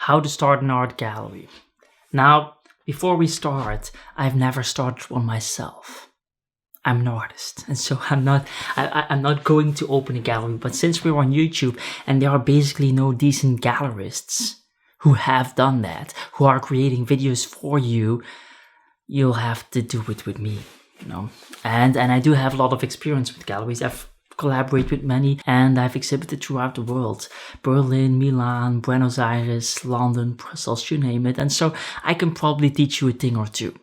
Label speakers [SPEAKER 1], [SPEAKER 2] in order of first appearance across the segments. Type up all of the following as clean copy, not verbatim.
[SPEAKER 1] How to start an art gallery. Now, before we start, I've never started one myself. I'm an artist, and so I'm not going to open a gallery. But since we're on YouTube and there are basically no decent gallerists who have done that, who are creating videos for you, you'll have to do it with me, you know. And I do have a lot of experience with galleries. I've collaborated with many, and I've exhibited throughout the world: Berlin, Milan, Buenos Aires, London, Brussels, you name it. And so I can probably teach you a thing or two.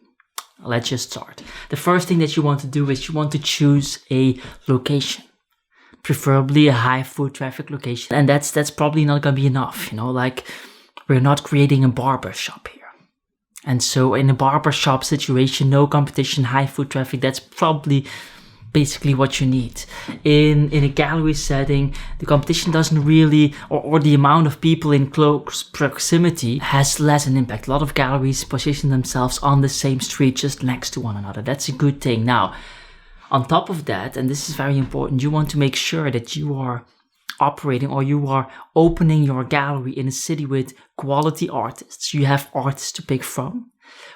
[SPEAKER 1] Let's just start. The first thing that you want to do is you want to choose a location, preferably a high foot traffic location. And that's probably not gonna be enough, you know, like we're not creating a barber shop here. And so in a barber shop situation, no competition, high foot traffic, that's probably basically what you need. In a gallery setting, the competition doesn't really, or the amount of people in close proximity has less an impact. A lot of galleries position themselves on the same street, just next to one another. That's a good thing. Now, on top of that, and this is very important, you want to make sure that you are operating, or you are opening your gallery in a city with quality artists. You have artists to pick from,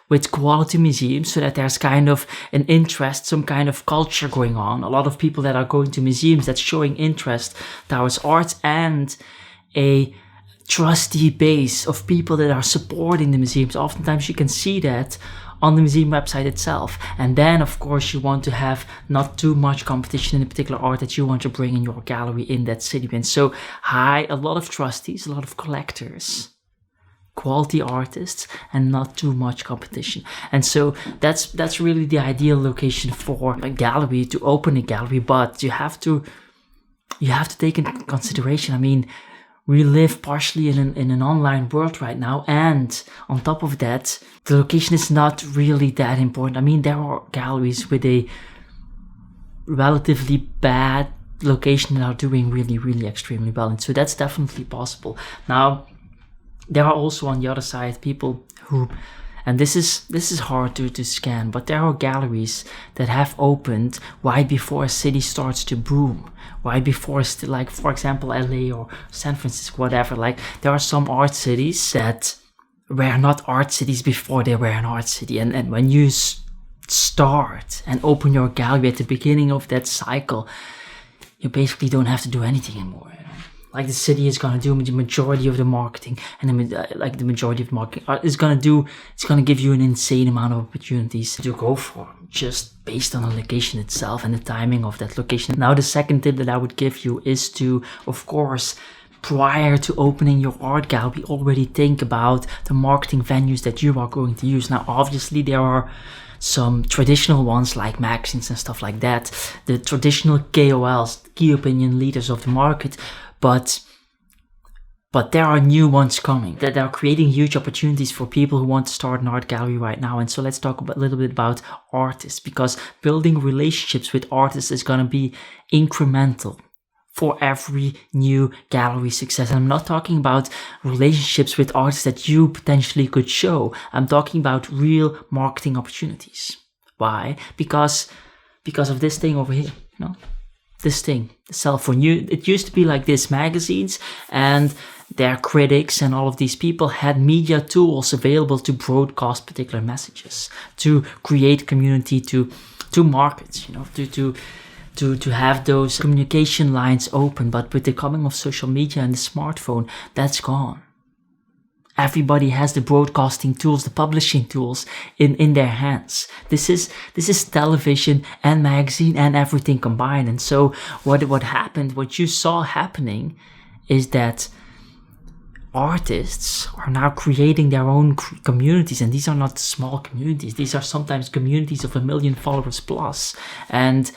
[SPEAKER 1] with quality museums, so that there's kind of an interest, some kind of culture going on. A lot of people that are going to museums, that's showing interest towards art, and a trusty base of people that are supporting the museums. Oftentimes you can see that on the museum website itself. And then of course you want to have not too much competition in a particular art that you want to bring in your gallery in that city. And so a lot of trustees, a lot of collectors, quality artists, and not too much competition. And so that's really the ideal location for a gallery, to open a gallery. But you have to take into consideration, I mean, we live partially in an online world right now, and on top of that, the location is not really that important. I mean, there are galleries with a relatively bad location that are doing really, really extremely well, and so that's definitely possible. Now, there are also on the other side people who, and this is hard to scan, but there are galleries that have opened right before a city starts to boom, right before, like for example LA or San Francisco, whatever. Like there are some art cities that were not art cities before they were an art city, and when you start and open your gallery at the beginning of that cycle, you basically don't have to do anything anymore. Like the city is gonna do the majority of the marketing, and the majority of the marketing is gonna give you an insane amount of opportunities to go for, just based on the location itself and the timing of that location. Now, the second tip that I would give you is to, of course, prior to opening your art gallery, already think about the marketing venues that you are going to use. Now, obviously, there are some traditional ones like magazines and stuff like that, the traditional KOLs, key opinion leaders of the market. But there are new ones coming that are creating huge opportunities for people who want to start an art gallery right now. And so let's talk a little bit about artists, because building relationships with artists is going to be incremental for every new gallery success. And I'm not talking about relationships with artists that you potentially could show. I'm talking about real marketing opportunities. Why? Because of this thing over here, you know? This thing, the cell phone. It used to be like this: magazines and their critics and all of these people had media tools available to broadcast particular messages, to create community, to market, you know, to have those communication lines open. But with the coming of social media and the smartphone, that's gone. Everybody has the broadcasting tools, the publishing tools in their hands. This is television and magazine and everything combined. And so what you saw happening is that artists are now creating their own communities, and these are not small communities. These are sometimes communities of 1 million followers plus. And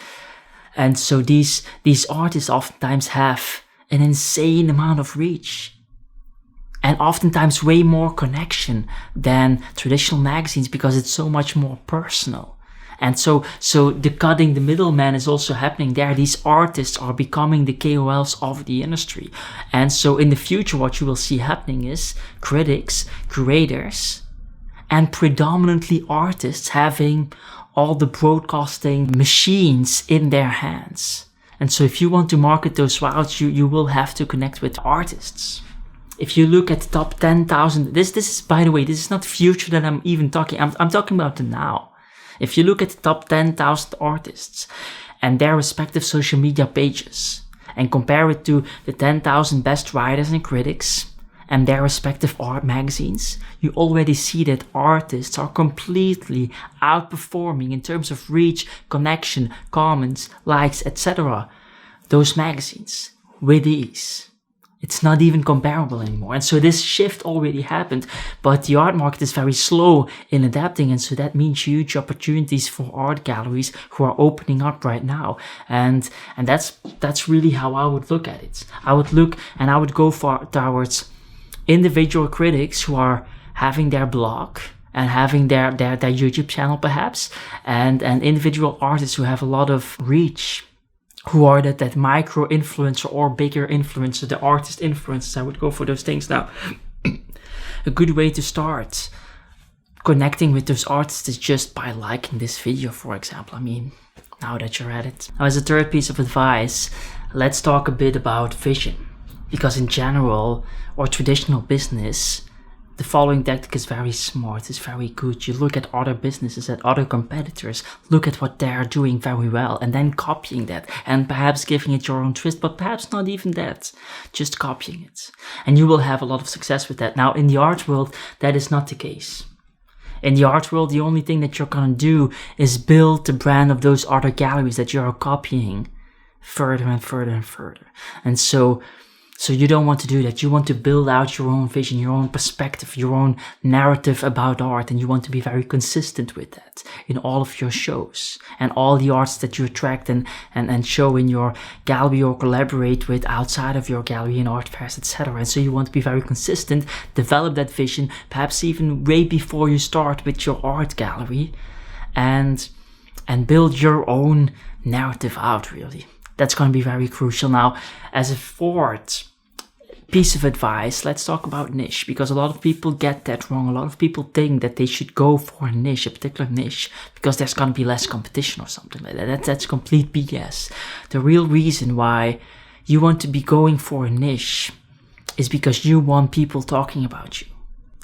[SPEAKER 1] so these artists oftentimes have an insane amount of reach, and oftentimes way more connection than traditional magazines, because it's so much more personal. And so the middleman is also happening there. These artists are becoming the KOLs of the industry. And so in the future, what you will see happening is critics, curators, and predominantly artists having all the broadcasting machines in their hands. And so if you want to market those routes, you will have to connect with artists. If you look at the top 10,000, this is, by the way, this is not future that I'm even talking. I'm talking about the now. If you look at the top 10,000 artists and their respective social media pages and compare it to the 10,000 best writers and critics and their respective art magazines, you already see that artists are completely outperforming in terms of reach, connection, comments, likes, etc. those magazines with ease. It's not even comparable anymore. And so this shift already happened, but the art market is very slow in adapting. And so that means huge opportunities for art galleries who are opening up right now. And that's really how I would look at it. I would go towards individual critics who are having their blog and having their YouTube channel perhaps, and individual artists who have a lot of reach, who are that micro influencer or bigger influencer, the artist influencers. I would go for those things. Now, a good way to start connecting with those artists is just by liking this video, for example. I mean, now that you're at it. Now, as a third piece of advice, let's talk a bit about vision. Because in general, or traditional business, the following tactic is very smart, it's very good. You look at other businesses, at other competitors, look at what they are doing very well, and then copying that, and perhaps giving it your own twist, but perhaps not even that, just copying it. And you will have a lot of success with that. Now, in the art world, that is not the case. In the art world, the only thing that you're gonna do is build the brand of those other galleries that you're copying further and further and further. And so you don't want to do that. You want to build out your own vision, your own perspective, your own narrative about art, and you want to be very consistent with that in all of your shows and all the arts that you attract and show in your gallery or collaborate with outside of your gallery in art fairs, etc. And so you want to be very consistent, develop that vision, perhaps even way before you start with your art gallery, and build your own narrative out, really. That's going to be very crucial. Now, as a fourth piece of advice, let's talk about niche, because a lot of people get that wrong. A lot of people think that they should go for a niche, a particular niche, because there's going to be less competition or something like that. That's complete BS. The real reason why you want to be going for a niche is because you want people talking about you.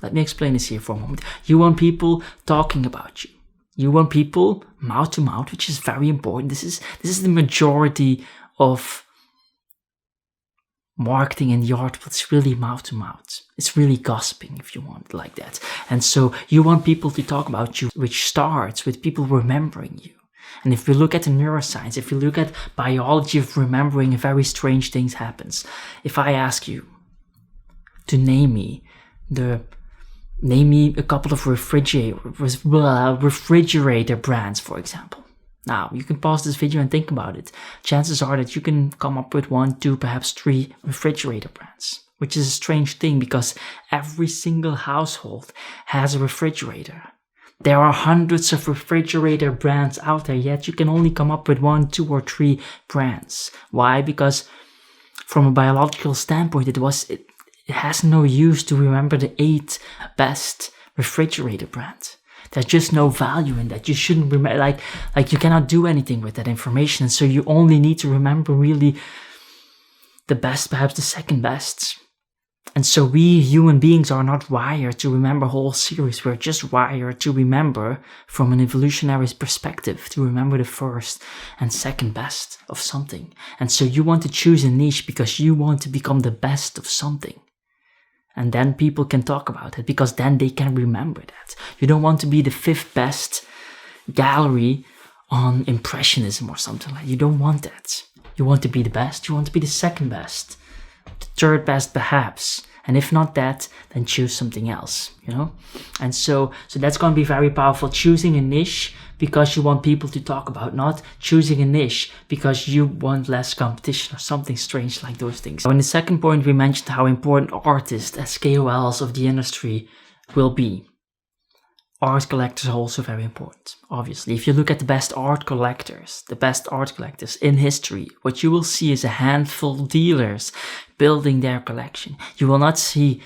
[SPEAKER 1] Let me explain this here for a moment. You want people talking about you. You want people mouth to mouth, which is very important. This is the majority of marketing in the art, but it's really mouth to mouth. It's really gossiping, if you want it like that. And so you want people to talk about you, which starts with people remembering you. And if we look at the neuroscience, if we look at biology of remembering, very strange things happens. If I ask you to name me a couple of refrigerator brands, for example. Now, you can pause this video and think about it. Chances are that you can come up with 1, 2, perhaps 3 refrigerator brands, which is a strange thing because every single household has a refrigerator. There are hundreds of refrigerator brands out there, yet you can only come up with 1, 2, or 3 brands. Why? Because from a biological standpoint, it has no use to remember the 8 best refrigerator brands. There's just no value in that. You shouldn't remember, like you cannot do anything with that information. And so you only need to remember really the best, perhaps the second best. And so we human beings are not wired to remember whole series. We're just wired to remember from an evolutionary perspective, to remember the first and second best of something. And so you want to choose a niche because you want to become the best of something. And then people can talk about it because then they can remember that. You don't want to be the 5th best gallery on Impressionism or something like that. You don't want that. You want to be the best. You want to be the 2nd best. The 3rd best perhaps. And if not that, then choose something else, you know? And so that's going to be very powerful. Choosing a niche because you want people to talk about, not choosing a niche because you want less competition or something strange like those things. So in the second point, we mentioned how important artists as KOLs of the industry will be. Art collectors are also very important, obviously. If you look at the best art collectors in history, what you will see is a handful of dealers building their collection. You will not see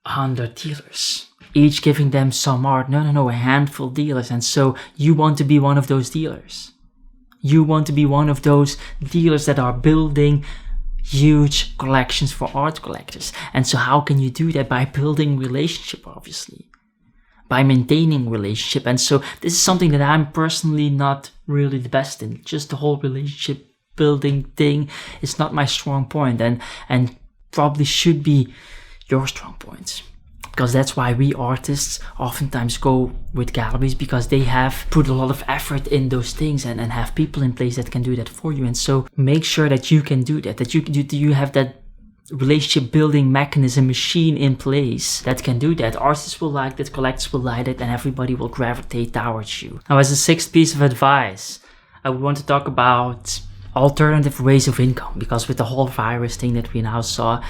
[SPEAKER 1] 100 dealers, each giving them some art. No, a handful of dealers. And so you want to be one of those dealers. You want to be one of those dealers that are building huge collections for art collectors. And so how can you do that? By building relationship, obviously, by maintaining relationship. And so this is something that I'm personally not really the best in. Just the whole relationship building thing is not my strong point, and probably should be your strong points, because that's why we artists oftentimes go with galleries, because they have put a lot of effort in those things and have people in place that can do that for you. And so make sure that you can do that you have that relationship building mechanism machine in place that can do that. Artists will like that, collectors will like it, and everybody will gravitate towards you. Now, as a sixth piece of advice, I would want to talk about alternative ways of income, because with the whole virus thing that we now saw,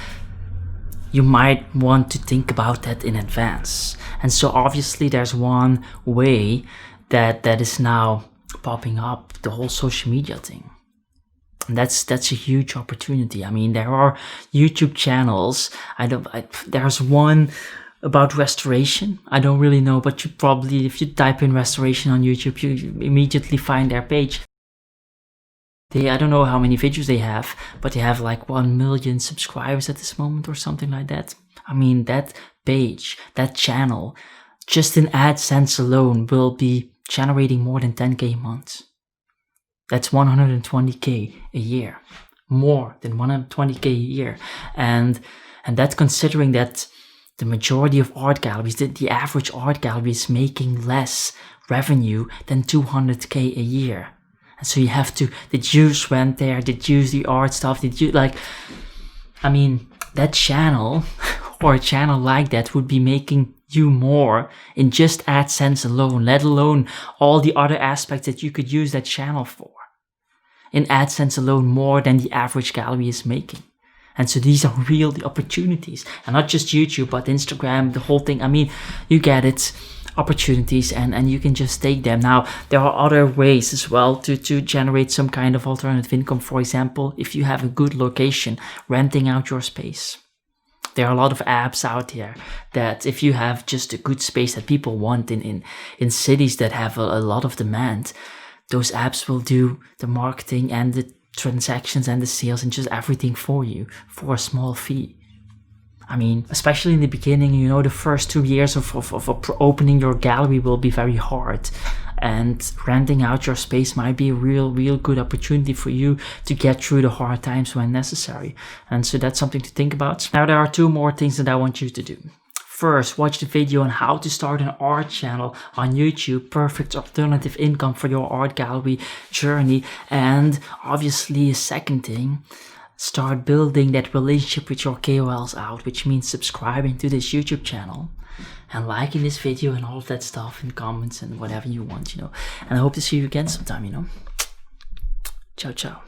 [SPEAKER 1] you might want to think about that in advance. And so obviously there's one way that is now popping up, the whole social media thing. And that's a huge opportunity. I mean, there are YouTube channels. There's one about restoration. I don't really know, but you probably, if you type in restoration on YouTube, you immediately find their page. I don't know how many videos they have, but they have like 1 million subscribers at this moment or something like that. I mean, that page, that channel, just in AdSense alone will be generating more than 10K a month. That's 120K a year, more than 120K a year. And that's considering that the majority of art galleries, the average art gallery is making less revenue than 200K a year. And so you have to deduce rent there, deduce the art stuff, that channel or a channel like that would be making you more in just AdSense alone, let alone all the other aspects that you could use that channel for. In AdSense alone, more than the average gallery is making. And so these are real opportunities, and not just YouTube, but Instagram, the whole thing. I mean, you get it, opportunities, and you can just take them. Now, there are other ways as well to generate some kind of alternative income. For example, if you have a good location, renting out your space. There are a lot of apps out there that if you have just a good space that people want in cities that have a lot of demand, those apps will do the marketing and the transactions and the sales and just everything for you for a small fee. I mean, especially in the beginning, the first 2 years of opening your gallery will be very hard. And renting out your space might be a real good opportunity for you to get through the hard times when necessary. And so that's something to think about. Now, there are 2 more things that I want you to do. First, watch the video on how to start an art channel on YouTube. Perfect alternative income for your art gallery journey. And obviously, a second thing, start building that relationship with your KOLs out, which means subscribing to this YouTube channel and liking this video and all of that stuff in comments and whatever you want, And I hope to see you again sometime, Ciao, ciao.